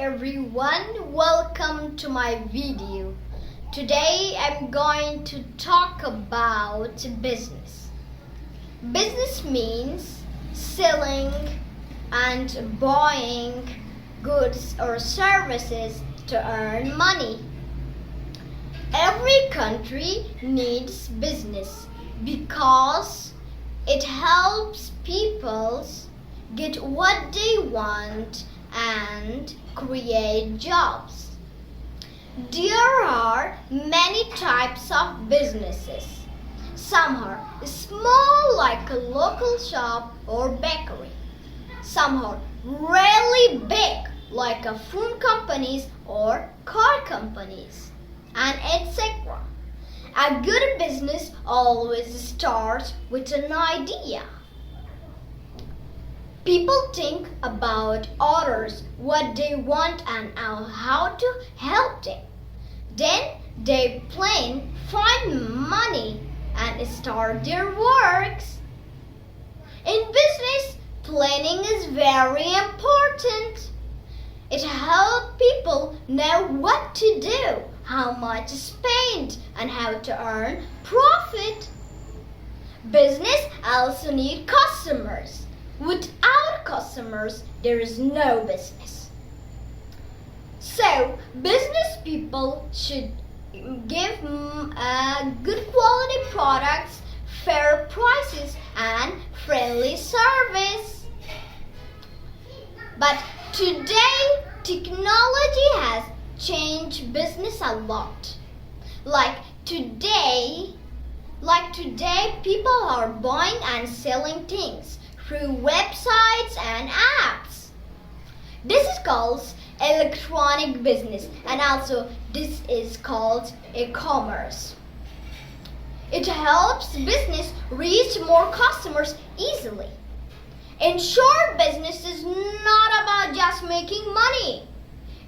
everyone, welcome to my video. Today I'm going to talk about business. Business means selling and buying goods or services to earn money. Every country needs business because it helps people get what they want and create jobs. There are many types of businesses. Some are small, like a local shop or bakery. Some are really big, like a phone companies or car companies, and etc. A good business always starts with an idea. People think about others, what they want and how to help them. Then they plan, find money and start their works. In business, planning is very important. It helps people know what to do, how much to spend and how to earn profit. Business also needs customers. Without customers, there is no business. So, business people should give good quality products, fair prices, and friendly service. But today, technology has changed business a lot. Like today, people are buying and selling things through websites and apps. This is called electronic business, and also this is called e-commerce. It helps business reach more customers easily. In short, business is not about just making money.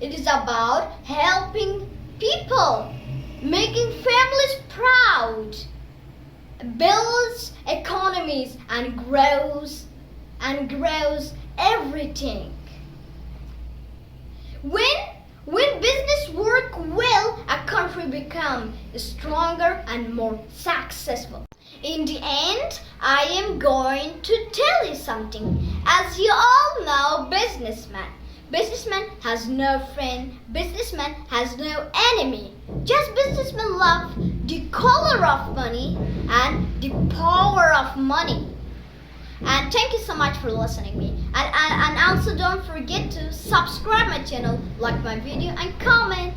It is about helping people, making families proud, builds economies and grows everything. When business work well, a country becomes stronger and more successful. In the end, I am going to tell you something. As you all know, businessman has no friend, businessman has no enemy. Just businessmen love the color of money and the power of money. And thank you so much for listening me. And also don't forget to subscribe my channel, like my video and comment.